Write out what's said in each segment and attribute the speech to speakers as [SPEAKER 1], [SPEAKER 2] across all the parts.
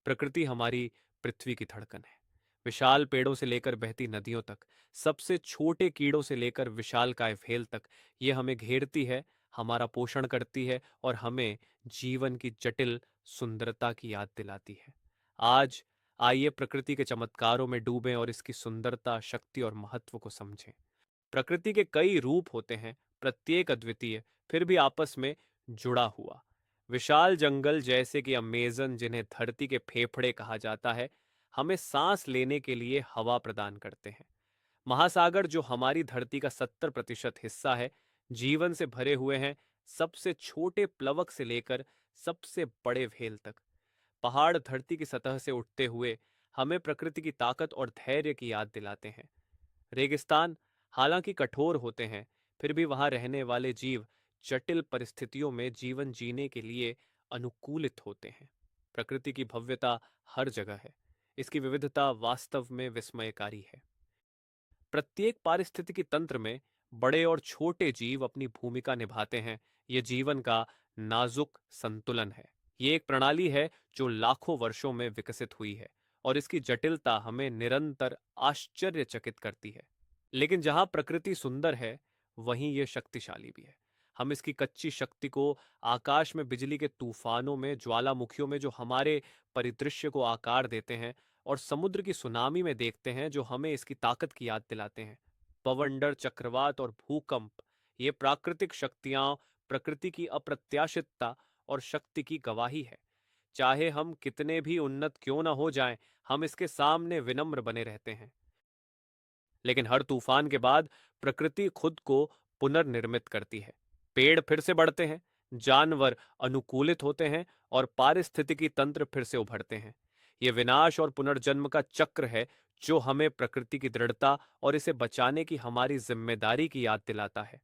[SPEAKER 1] प्रकृति हमारी पृथ्वी की धड़कन है। विशाल पेड़ों से लेकर बहती नदियों तक, सबसे छोटे कीड़ों से लेकर विशालकाय भेल तक, ये हमें घेरती है, हमारा पोषण करती है और हमें जीवन की जटिल सुंदरता की याद दिलाती है। आज आइए प्रकृति के चमत्कारों में डूबें और इसकी सुंदरता, शक्ति और महत्व को समझें। प्रकृति के कई रूप होते हैं, प्रत्येक अद्वितीय, फिर भी आपस में जुड़ा हुआ। विशाल जंगल जैसे कि अमेजन, जिन्हें धरती के फेफड़े कहा जाता है, हमें सांस लेने के लिए हवा प्रदान करते हैं। महासागर, जो हमारी धरती का 70% हिस्सा है, जीवन से भरे हुए हैं, सबसे छोटे प्लवक से लेकर सबसे बड़े भेल तक। पहाड़ धरती की सतह से उठते हुए हमें प्रकृति की ताकत और धैर्य की याद दिलाते हैं। रेगिस्तान हालांकि कठोर होते हैं, फिर भी वहां रहने वाले जीव जटिल परिस्थितियों में जीवन जीने के लिए अनुकूलित होते हैं। प्रकृति की भव्यता हर जगह है, इसकी विविधता वास्तव में विस्मयकारी है। प्रत्येक पारिस्थितिकी तंत्र में बड़े और छोटे जीव अपनी भूमिका निभाते हैं। ये जीवन का नाजुक संतुलन है। ये एक प्रणाली है जो लाखों वर्षों में विकसित हुई है और इसकी जटिलता हमें निरंतर आश्चर्यचकित करती है। लेकिन जहां प्रकृति सुंदर है, वहीं ये शक्तिशाली भी है। हम इसकी कच्ची शक्ति को आकाश में बिजली के तूफानों में, ज्वालामुखियों में, जो हमारे परिदृश्य को आकार देते हैं, और समुद्र की सुनामी में देखते हैं, जो हमें इसकी ताकत की याद दिलाते हैं। बवंडर, चक्रवात और भूकंप, ये प्राकृतिक शक्तियां प्रकृति की अप्रत्याशितता और शक्ति की गवाही है। चाहे हम कितने भी उन्नत क्यों न हो जाएं, हम इसके सामने विनम्र बने रहते हैं। लेकिन हर तूफान के बाद प्रकृति खुद को पुनर्निर्मित करती है। पेड़ फिर से बढ़ते हैं, जानवर अनुकूलित होते हैं और पारिस्थितिकी तंत्र फिर से उभरते हैं। यह विनाश और पुनर्जन्म का चक्र है जो हमें प्रकृति की दृढ़ता और इसे बचाने की हमारी जिम्मेदारी की याद दिलाता है।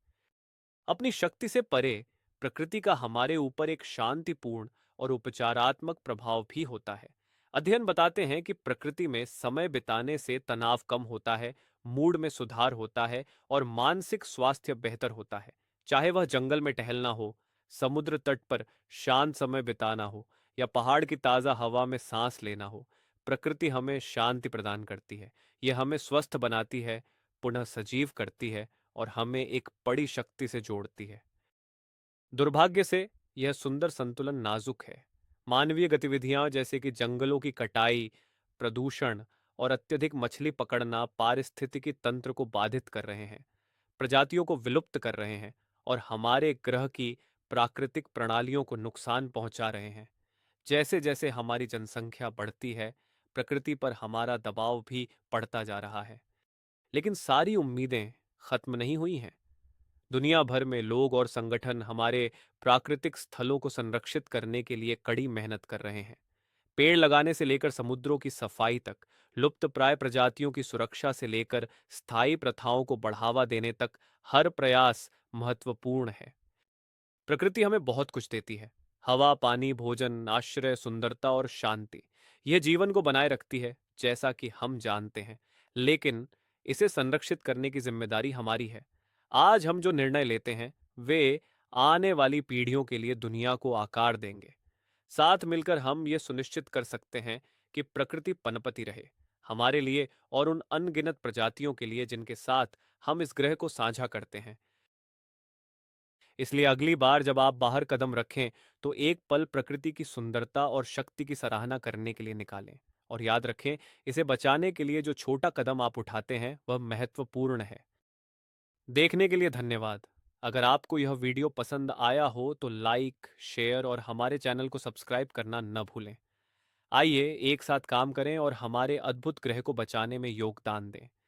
[SPEAKER 1] अपनी शक्ति से परे प्रकृति का हमारे ऊपर एक शांतिपूर्ण और उपचारात्मक प्रभाव भी होता है। अध्ययन बताते हैं कि प्रकृति में समय बिताने से तनाव कम होता है, मूड में सुधार होता है और मानसिक स्वास्थ्य बेहतर होता है। चाहे वह जंगल में टहलना हो, समुद्र तट पर शांत समय बिताना हो या पहाड़ की ताजा हवा में सांस लेना हो, प्रकृति हमें शांति प्रदान करती है। यह हमें स्वस्थ बनाती है, पुनः सजीव करती है और हमें एक बड़ी शक्ति से जोड़ती है। दुर्भाग्य से यह सुंदर संतुलन नाजुक है। मानवीय गतिविधियां जैसे कि जंगलों की कटाई, प्रदूषण और अत्यधिक मछली पकड़ना पारिस्थितिकी तंत्र को बाधित कर रहे हैं, प्रजातियों को विलुप्त कर रहे हैं और हमारे ग्रह की प्राकृतिक प्रणालियों को नुकसान पहुंचा रहे हैं। जैसे जैसे हमारी जनसंख्या बढ़ती है, प्रकृति पर हमारा दबाव भी बढ़ता जा रहा है। लेकिन सारी उम्मीदें खत्म नहीं हुई हैं। दुनिया भर में लोग और संगठन हमारे प्राकृतिक स्थलों को संरक्षित करने के लिए कड़ी मेहनत कर रहे हैं। पेड़ लगाने से लेकर समुद्रों की सफाई तक, लुप्तप्राय प्रजातियों की सुरक्षा से लेकर स्थायी प्रथाओं को बढ़ावा देने तक, हर प्रयास महत्वपूर्ण है। प्रकृति हमें बहुत कुछ देती है। हवा, पानी, भोजन, आश्रय, सुंदरता और शांति। यह जीवन को बनाए रखती है, जैसा कि हम जानते हैं। लेकिन इसे संरक्षित करने की जिम्मेदारी हमारी है। आज हम जो निर्णय लेते हैं, वे आने वाली पीढ़ियों के लिए दुनिया को आकार देंगे। साथ मिलकर हम ये सुनिश्चित कर सकते हैं कि प्रकृति पनपती रहे, हमारे लिए और उन अनगिनत प्रजातियों के लिए जिनके साथ हम इस ग्रह को साझा करते हैं। इसलिए अगली बार जब आप बाहर कदम रखें, तो एक पल प्रकृति की सुंदरता और शक्ति की सराहना करने के लिए निकालें। और याद रखें, इसे बचाने के लिए जो छोटा कदम आप उठाते हैं, वह महत्वपूर्ण है। देखने के लिए धन्यवाद। अगर आपको यह वीडियो पसंद आया हो तो लाइक, शेयर और हमारे चैनल को सब्सक्राइब करना न भूलें। आइए एक साथ काम करें और हमारे अद्भुत ग्रह को बचाने में योगदान दें।